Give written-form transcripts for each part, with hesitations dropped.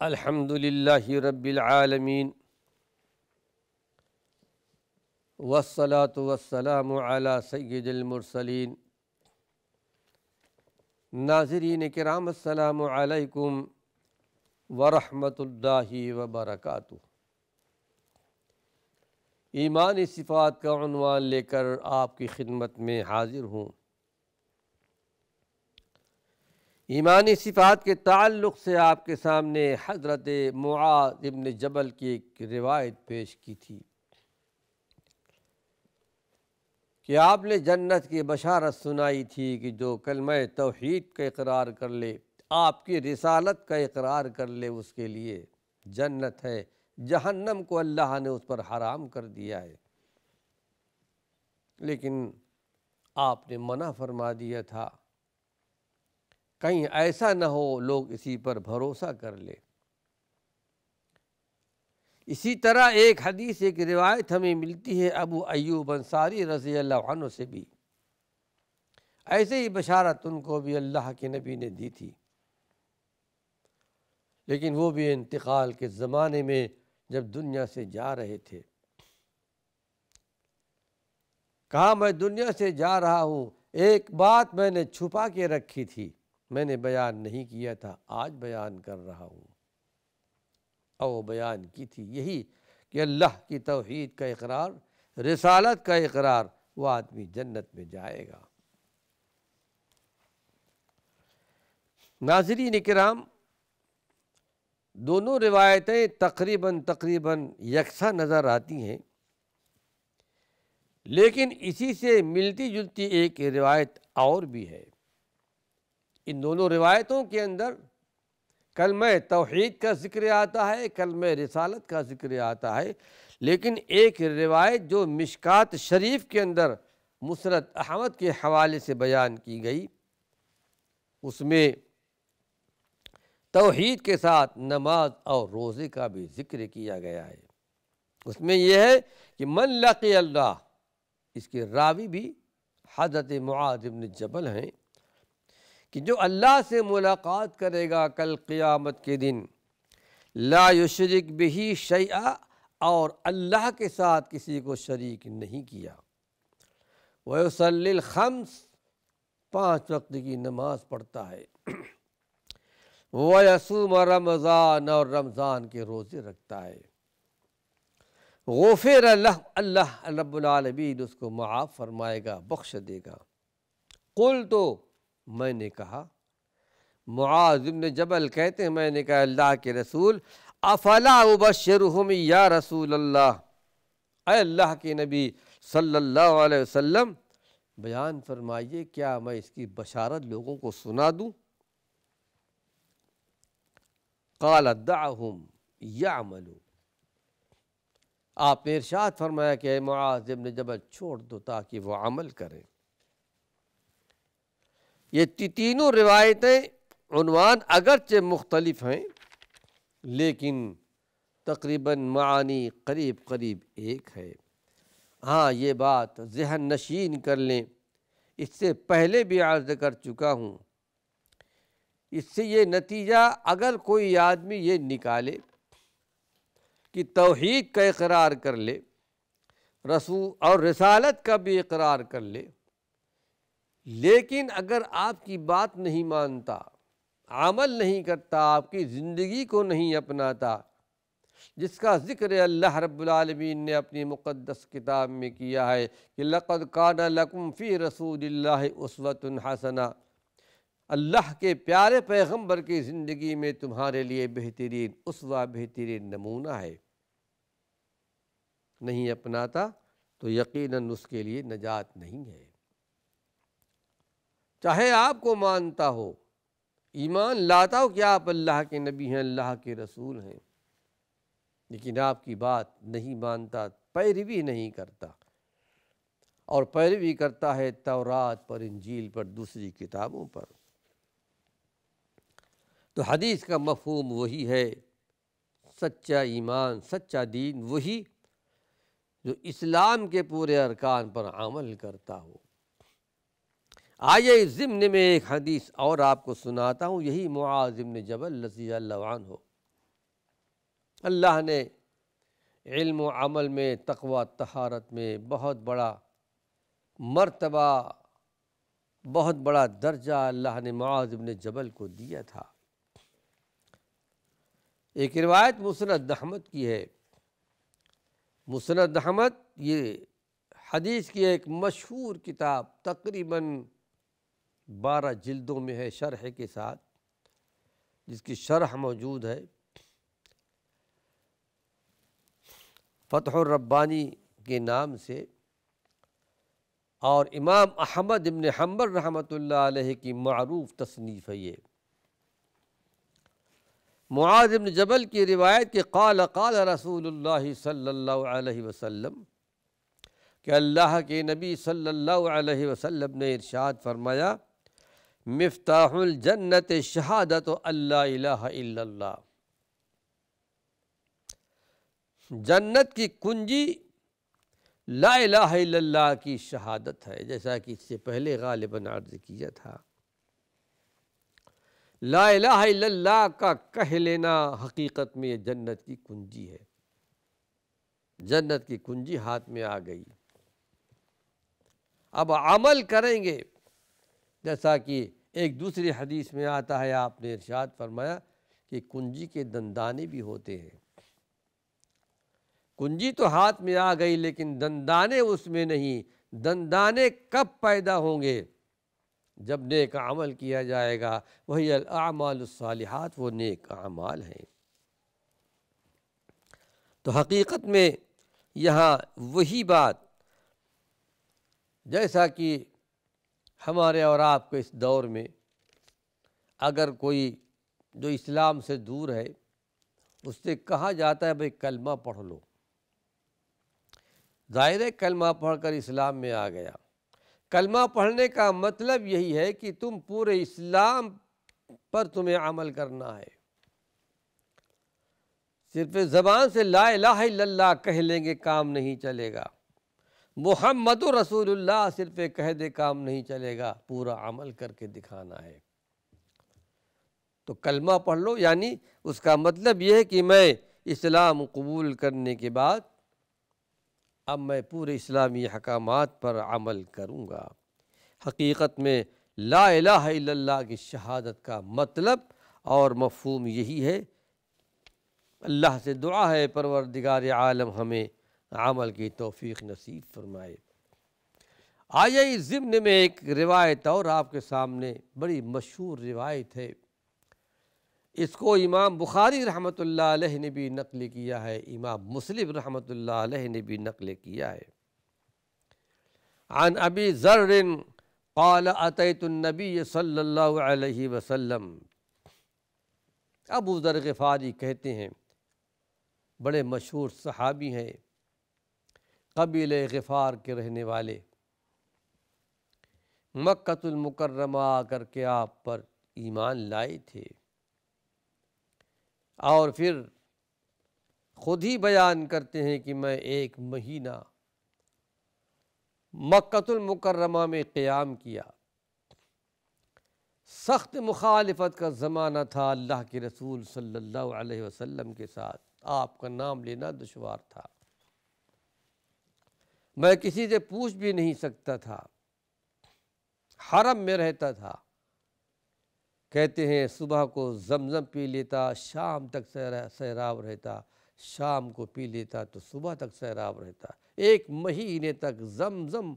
الحمد للہ رب العالمین والصلاة والسلام علی سید المرسلین۔ ناظرین کرام السلام علیکم ورحمۃ اللہ وبرکاتہ۔ ایمانی صفات کا عنوان لے کر آپ کی خدمت میں حاضر ہوں۔ ایمانی صفات کے تعلق سے آپ کے سامنے حضرت معاذ ابن جبل کی ایک روایت پیش کی تھی کہ آپ نے جنت کی بشارت سنائی تھی کہ جو کلمہ توحید کا اقرار کر لے، آپ کی رسالت کا اقرار کر لے، اس کے لیے جنت ہے، جہنم کو اللہ نے اس پر حرام کر دیا ہے۔ لیکن آپ نے منع فرما دیا تھا کہیں ایسا نہ ہو لوگ اسی پر بھروسہ کر لیں۔ اسی طرح ایک حدیث، ایک روایت ہمیں ملتی ہے ابو ایوب انصاری رضی اللہ عنہ سے بھی، ایسے ہی بشارت ان کو بھی اللہ کے نبی نے دی تھی، لیکن وہ بھی انتقال کے زمانے میں جب دنیا سے جا رہے تھے۔ کہا میں دنیا سے جا رہا ہوں، ایک بات میں نے چھپا کے رکھی تھی، میں نے بیان نہیں کیا تھا، آج بیان کر رہا ہوں۔ اور بیان کی تھی یہی کہ اللہ کی توحید کا اقرار، رسالت کا اقرار، وہ آدمی جنت میں جائے گا۔ ناظرین کرام، دونوں روایتیں تقریباً یکساں نظر آتی ہیں، لیکن اسی سے ملتی جلتی ایک روایت اور بھی ہے۔ ان دونوں روایتوں کے اندر کلمہ توحید کا ذکر آتا ہے، کلمہ رسالت کا ذکر آتا ہے، لیکن ایک روایت جو مشکات شریف کے اندر مسند احمد کے حوالے سے بیان کی گئی، اس میں توحید کے ساتھ نماز اور روزے کا بھی ذکر کیا گیا ہے۔ اس میں یہ ہے کہ من لقی اللہ، اس کے راوی بھی حضرت معاذ بن جبل ہیں، کہ جو اللہ سے ملاقات کرے گا کل قیامت کے دن، لا یشرک بہ شیئا، اور اللہ کے ساتھ کسی کو شریک نہیں کیا، ویصلی الخمس، 5 وقت کی نماز پڑھتا ہے، ویصوم رمضان، اور رمضان کے روزے رکھتا ہے، غفر لہ، اللہ رب العالمین اس کو معاف فرمائے گا، بخش دے گا۔ قلت، میں نے کہا، معاذ بن جبل کہتے ہیں میں نے کہا اللہ کے رسول، افلا ابشرہم یا رسول اللہ، اے اللہ کے نبی صلی اللہ علیہ وسلم، بیان فرمائیے کیا میں اس کی بشارت لوگوں کو سنا دوں؟ قال دعہم یعملوا، آپ نے ارشاد فرمایا کہ اے معاذ بن جبل چھوڑ دو تاکہ وہ عمل کریں۔ یہ تینوں روایتیں عنوان اگرچہ مختلف ہیں، لیکن تقریباً معانی قریب ایک ہے۔ ہاں، یہ بات ذہن نشین کر لیں، اس سے پہلے بھی عرض کر چکا ہوں، اس سے یہ نتیجہ اگر کوئی آدمی یہ نکالے کہ توحید کا اقرار کر لے، رسول اور رسالت کا بھی اقرار کر لے، لیکن اگر آپ کی بات نہیں مانتا، عمل نہیں کرتا، آپ کی زندگی کو نہیں اپناتا، جس کا ذکر اللہ رب العالمین نے اپنی مقدس کتاب میں کیا ہے کہ لَقَدْ كَانَ لَكُمْ فِي رَسُولِ اللَّهِ أُسْوَةٌ حَسَنَةٌ، اللہ کے پیارے پیغمبر کی زندگی میں تمہارے لیے بہترین اسوہ، بہترین نمونہ ہے۔ نہیں اپناتا تو یقیناً اس کے لیے نجات نہیں ہے۔ چاہے آپ کو مانتا ہو، ایمان لاتا ہو کہ آپ اللہ کے نبی ہیں، اللہ کے رسول ہیں، لیکن آپ کی بات نہیں مانتا، پیروی نہیں کرتا، اور پیروی کرتا ہے تورات پر، انجیل پر، دوسری کتابوں پر، تو حدیث کا مفہوم وہی ہے، سچا ایمان، سچا دین وہی جو اسلام کے پورے ارکان پر عمل کرتا ہو۔ آئیے اس ضمن میں ایک حدیث اور آپ کو سناتا ہوں، یہی معاذ بن جبل رضی اللہ عنہ اللہ نے علم و عمل میں، تقوی طہارت میں بہت بڑا مرتبہ، بہت بڑا درجہ اللہ نے معاذ بن جبل کو دیا تھا۔ ایک روایت مسند احمد کی ہے۔ مسند احمد یہ حدیث کی ایک مشہور کتاب، تقریباً 12 جلدوں میں ہے شرح کے ساتھ، جس کی شرح موجود ہے فتح الربانی کے نام سے، اور امام احمد بن حنبل رحمۃ اللہ علیہ کی معروف تصنیف ہے یہ۔ معاذ بن جبل کی روایت کہ قال رسول اللہ صلی اللہ علیہ وسلم، کہ اللہ کے نبی صلی اللہ علیہ وسلم نے ارشاد فرمایا، مفتاح الجنت شہادت اللہ الہ الا اللہ، جنت کی کنجی لا الہ الا اللہ کی شہادت ہے، جیسا کہ اس سے پہلے غالباً عرض کیا تھا۔ لا الہ الا اللہ کا کہہ لینا حقیقت میں یہ جنت کی کنجی ہے، جنت کی کنجی ہاتھ میں آ گئی۔ اب عمل کریں گے، جیسا کہ ایک دوسری حدیث میں آتا ہے، آپ نے ارشاد فرمایا کہ کنجی کے دندانے بھی ہوتے ہیں۔ کنجی تو ہاتھ میں آ گئی لیکن دندانے اس میں نہیں۔ دندانے کب پیدا ہوں گے؟ جب نیک عمل کیا جائے گا، وہی الاعمال الصالحات، وہ نیک اعمال ہیں۔ تو حقیقت میں یہاں وہی بات، جیسا کہ ہمارے اور آپ کے اس دور میں اگر کوئی جو اسلام سے دور ہے، اس سے کہا جاتا ہے بھئی کلمہ پڑھ لو، ظاہر ہے کلمہ پڑھ کر اسلام میں آ گیا۔ کلمہ پڑھنے کا مطلب یہی ہے کہ تم پورے اسلام پر تمہیں عمل کرنا ہے۔ صرف زبان سے لا الہ الا اللہ کہہ لیں گے کام نہیں چلے گا، محمد رسول اللہ صرف کہہ دے کام نہیں چلے گا، پورا عمل کر کے دکھانا ہے۔ تو کلمہ پڑھ لو یعنی اس کا مطلب یہ ہے کہ میں اسلام قبول کرنے کے بعد اب میں پورے اسلامی احکامات پر عمل کروں گا۔ حقیقت میں لا الہ الا اللہ کی شہادت کا مطلب اور مفہوم یہی ہے۔ اللہ سے دعا ہے پروردگار عالم ہمیں عمل کی توفیق نصیب فرمائے۔ آئیے اس ضمن میں ایک روایت اور آپ کے سامنے، بڑی مشہور روایت ہے، اس کو امام بخاری رحمۃ اللہ علیہ نے بھی نقل کیا ہے، امام مسلم رحمۃ اللہ علیہ نے بھی نقل کیا ہے۔ عن ابی ذر قال اتیت النبی صلی اللہ علیہ وسلم، ابو ذر غفاری کہتے ہیں، بڑے مشہور صحابی ہیں، قبیلہ غفار کے رہنے والے، مکۃ المکرمہ آ کر کے آپ پر ایمان لائے تھے، اور پھر خود ہی بیان کرتے ہیں کہ میں 1 مہینہ مکۃ المکرمہ میں قیام کیا۔ سخت مخالفت کا زمانہ تھا اللہ کے رسول صلی اللہ علیہ وسلم کے ساتھ، آپ کا نام لینا دشوار تھا، میں کسی سے پوچھ بھی نہیں سکتا تھا، حرم میں رہتا تھا۔ کہتے ہیں صبح کو زمزم پی لیتا، شام تک سیراب رہتا، شام کو پی لیتا تو صبح تک سیراب رہتا، 1 مہینے تک زمزم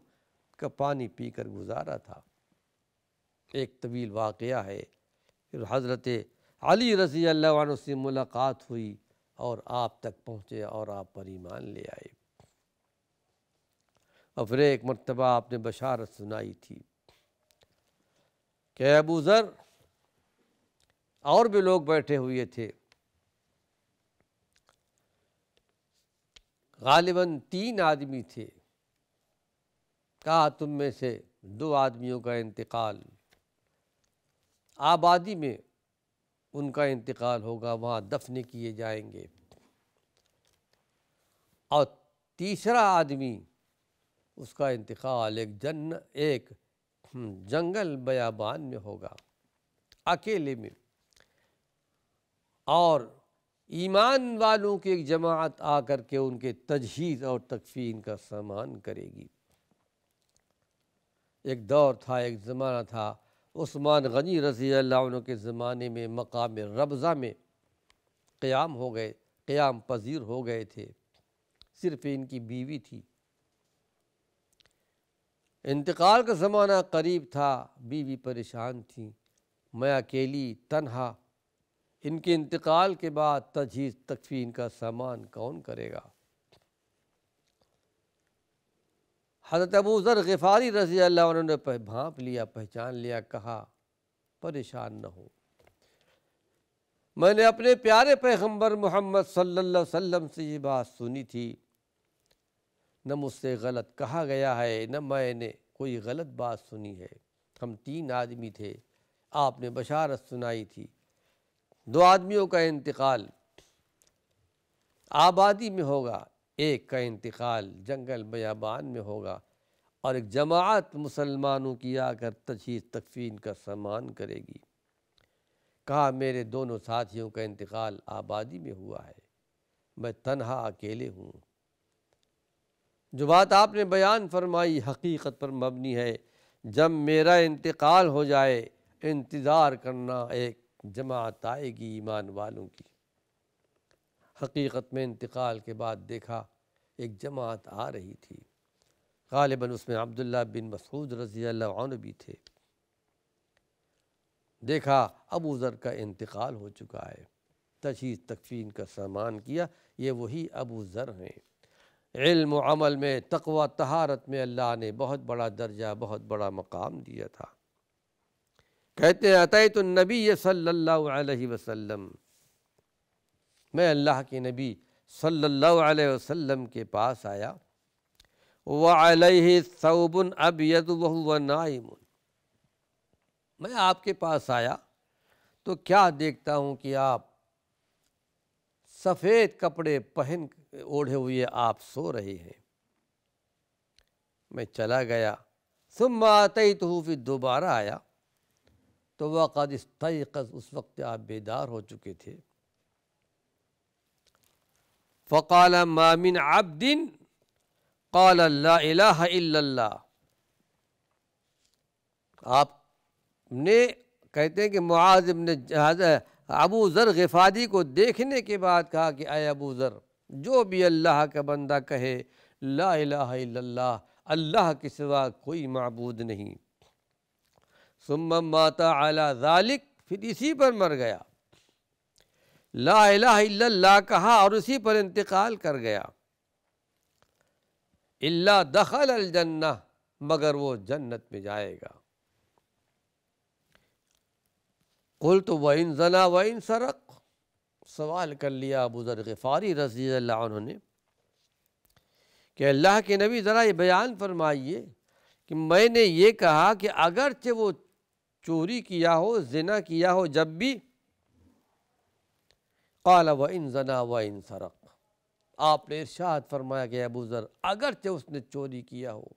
کا پانی پی کر گزارا تھا۔ ایک طویل واقعہ ہے۔ پھر حضرت علی رضی اللہ عنہ سے ملاقات ہوئی اور آپ تک پہنچے اور آپ پر ایمان لے آئے، اور پھر ایک مرتبہ آپ نے بشارت سنائی تھی کہ ابو ذر، اور بھی لوگ بیٹھے ہوئے تھے، غالباً 3 آدمی تھے، کہا تم میں سے 2 آدمیوں کا انتقال آبادی میں ان کا انتقال ہوگا، وہاں دفن کیے جائیں گے، اور تیسرا آدمی اس کا انتقال ایک جنگل بیابان میں ہوگا، اکیلے میں، اور ایمان والوں کی ایک جماعت آ کر کے ان کے تجہیز اور تکفین کا سامان کرے گی۔ ایک دور تھا، ایک زمانہ تھا، عثمان غنی رضی اللہ عنہ کے زمانے میں مقام ربضہ میں قیام پذیر ہو گئے تھے، صرف ان کی بیوی تھی۔ انتقال کا زمانہ قریب تھا، بیوی پریشان تھی، میں اکیلی تنہا، ان کے انتقال کے بعد تجہیز تکفین کا سامان کون کرے گا؟ حضرت ابو ذر غفاری رضی اللہ عنہ نے بھانپ لیا، پہچان لیا، کہا پریشان نہ ہو، میں نے اپنے پیارے پیغمبر محمد صلی اللہ علیہ وسلم سے یہ بات سنی تھی، نہ مجھ سے غلط کہا گیا ہے، نہ میں نے کوئی غلط بات سنی ہے۔ ہم 3 آدمی تھے، آپ نے بشارت سنائی تھی، 2 آدمیوں کا انتقال آبادی میں ہوگا، ایک کا انتقال جنگل بیابان میں ہوگا، اور ایک جماعت مسلمانوں کی آ کر تجہیز تکفین کا سامان کرے گی۔ کہا میرے دونوں ساتھیوں کا انتقال آبادی میں ہوا ہے، میں تنہا اکیلے ہوں۔ جو بات آپ نے بیان فرمائی حقیقت پر مبنی ہے، جب میرا انتقال ہو جائے انتظار کرنا، ایک جماعت آئے گی ایمان والوں کی۔ حقیقت میں انتقال کے بعد دیکھا ایک جماعت آ رہی تھی، غالباً اس میں عبداللہ بن مسعود رضی اللہ عنہ بھی تھے۔ دیکھا ابو ذر کا انتقال ہو چکا ہے، تجہیز تکفین کا سامان کیا، یہ وہی ابو ذر ہیں۔ علم و عمل میں، تقوی طہارت میں اللہ نے بہت بڑا درجہ، بہت بڑا مقام دیا تھا۔ کہتے ہیں اتیت النبی صلی اللہ علیہ وسلم، میں اللہ کے نبی صلی اللہ علیہ وسلم کے پاس آیا، وعلیہ ثوب ابیض وہو نائم، میں آپ کے پاس آیا تو کیا دیکھتا ہوں کہ آپ سفید کپڑے پہن اوڑھے ہوئے آپ سو رہے ہیں۔ میں چلا گیا، ثم آتیتہ، پھر دوبارہ آیا تو وقد استيقظ، اس وقت آپ بیدار ہو چکے تھے۔ فقال ما من عبد قال لا الہ الا اللہ، آپ نے کہتے ہیں کہ معاذ بن ابو ذر غفاری کو دیکھنے کے بعد کہا کہ اے ابو ذر، جو بھی اللہ کا بندہ کہے لا الہ الا اللہ، اللہ کے سوا کوئی معبود نہیں، ثم مات علی ذلک، پھر اسی پر مر گیا، لا الہ الا اللہ کہا اور اسی پر انتقال کر گیا، الا دخل الجنہ، مگر وہ جنت میں جائے گا۔ قلت وَإِن زنا وَإِن سرق، سوال کر لیا ابو ذر غفاری رضی اللہ عنہ نے کہ اللہ کے نبی ذرا یہ بیان فرمائیے کہ میں نے یہ کہا کہ اگرچہ وہ چوری کیا ہو، زنا کیا ہو، جب بھی، قال وَإِن زنا وَإِن سرق، آپ نے ارشاد فرمایا کہ ابو ذر اگرچہ اس نے چوری کیا ہو،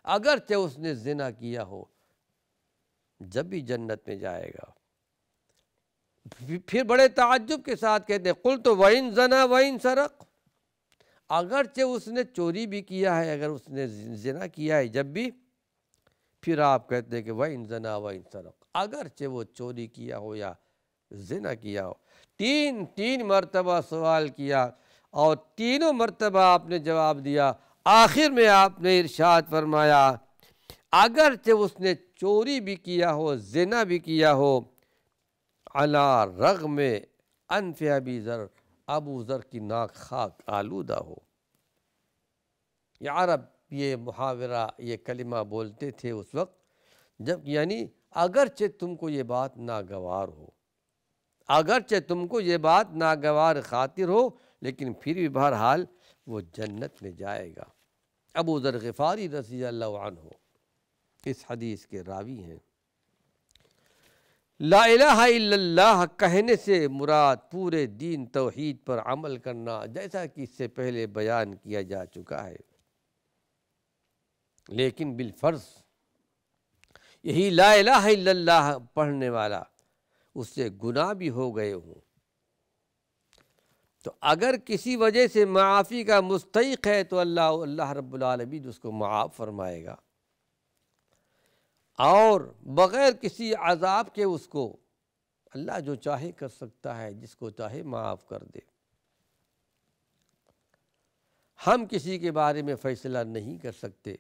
اگرچہ اس نے زنا کیا ہو، جب بھی جنت میں جائے گا۔ پھر بڑے تعجب کے ساتھ کہتے ہیں قلت وَإِن زنا وَإِن سرق، اگرچہ اس نے چوری بھی کیا ہے، اگر اس نے زنا کیا ہے جب بھی، پھر آپ کہتے ہیں کہ وَإِن زنا وَإِن سرق، اگرچہ وہ چوری کیا ہو یا زنا کیا ہو۔ تین مرتبہ سوال کیا اور تینوں مرتبہ آپ نے جواب دیا، آخر میں آپ نے ارشاد فرمایا اگرچہ اس نے چوری بھی کیا ہو، زنا بھی کیا ہو، علی رغم انف ابی ذر، ابو ذر کی ناک خاک آلودہ ہو۔ یہ عرب یہ محاورہ، یہ کلمہ بولتے تھے اس وقت جب، یعنی اگرچہ تم کو یہ بات ناگوار ہو، اگرچہ تم کو یہ بات ناگوار خاطر ہو، لیکن پھر بھی بہرحال وہ جنت میں جائے گا۔ ابو ذر غفاری رضی اللہ عنہ اس حدیث کے راوی ہیں۔ لا الہ الا اللہ کہنے سے مراد پورے دین توحید پر عمل کرنا، جیسا کہ اس سے پہلے بیان کیا جا چکا ہے، لیکن بالفرض یہی لا الہ الا اللہ پڑھنے والا اس سے گناہ بھی ہو گئے ہوں، تو اگر کسی وجہ سے معافی کا مستحق ہے تو اللہ رب العالمین اس کو معاف فرمائے گا، اور بغیر کسی عذاب کے اس کو اللہ جو چاہے کر سکتا ہے، جس کو چاہے معاف کر دے۔ ہم کسی کے بارے میں فیصلہ نہیں کر سکتے،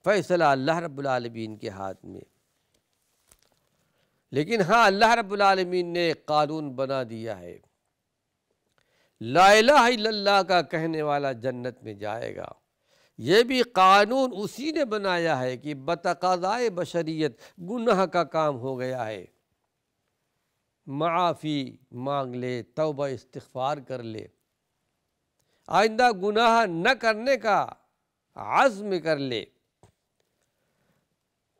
فیصلہ اللہ رب العالمین کے ہاتھ میں، لیکن ہاں اللہ رب العالمین نے ایک قانون بنا دیا ہے، لا الہ الا اللہ کا کہنے والا جنت میں جائے گا۔ یہ بھی قانون اسی نے بنایا ہے کہ بتقاضائے بشریت گناہ کا کام ہو گیا ہے، معافی مانگ لے، توبہ استغفار کر لے، آئندہ گناہ نہ کرنے کا عزم کر لے،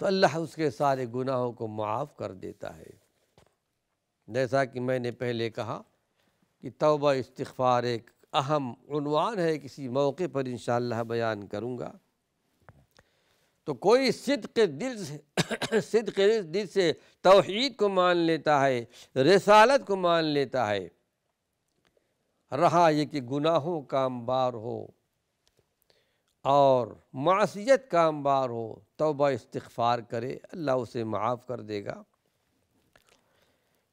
تو اللہ اس کے سارے گناہوں کو معاف کر دیتا ہے۔ جیسا کہ میں نے پہلے کہا کہ توبہ استغفار ایک اہم عنوان ہے، کسی موقع پر انشاءاللہ بیان کروں گا۔ تو کوئی صدق دل سے توحید کو مان لیتا ہے، رسالت کو مان لیتا ہے، رہا یہ کہ گناہوں کا انبار ہو اور معصیت کا انبار ہو، توبہ استغفار کرے، اللہ اسے معاف کر دے گا۔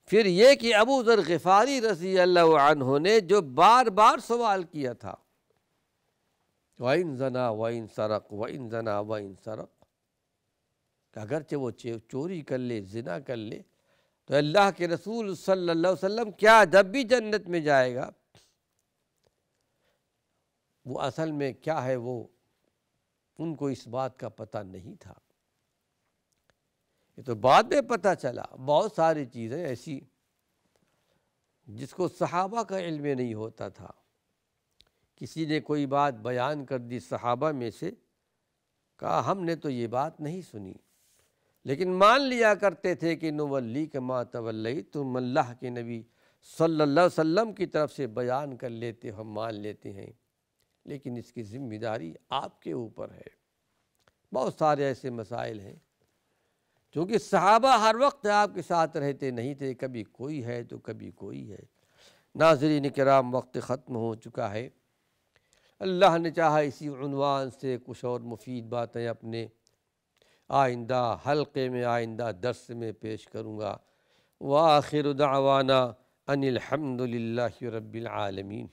پھر یہ کہ ابو ذر غفاری رضی اللہ عنہ نے جو بار بار سوال کیا تھا، وَإِن زَنَا وَإِن سَرَقَ وَإِن زَنَا وَإِن سَرَقَ، کہ اگرچہ وہ چوری کر لے، زنا کر لے، تو اللہ کے رسول صلی اللہ علیہ وسلم کیا جب بھی جنت میں جائے گا؟ وہ اصل میں کیا ہے، وہ ان کو اس بات کا پتہ نہیں تھا، یہ تو بعد میں پتہ چلا۔ بہت ساری چیزیں ایسی جس کو صحابہ کا علم نہیں ہوتا تھا، کسی نے کوئی بات بیان کر دی صحابہ میں سے، کہا ہم نے تو یہ بات نہیں سنی، لیکن مان لیا کرتے تھے کہ نولیک ما تولیت، تم اللہ کے نبی صلی اللہ علیہ وسلم کی طرف سے بیان کر لیتے، ہم مان لیتے ہیں، لیکن اس کی ذمہ داری آپ کے اوپر ہے۔ بہت سارے ایسے مسائل ہیں، چونکہ صحابہ ہر وقت آپ کے ساتھ رہتے نہیں تھے، کبھی کوئی ہے تو کبھی کوئی ہے۔ ناظرین کرام، وقت ختم ہو چکا ہے، اللہ نے چاہا اسی عنوان سے کچھ اور مفید باتیں اپنے آئندہ حلقے میں، آئندہ درس میں پیش کروں گا۔ وآخر دعوانا ان الحمد للہ رب العالمین۔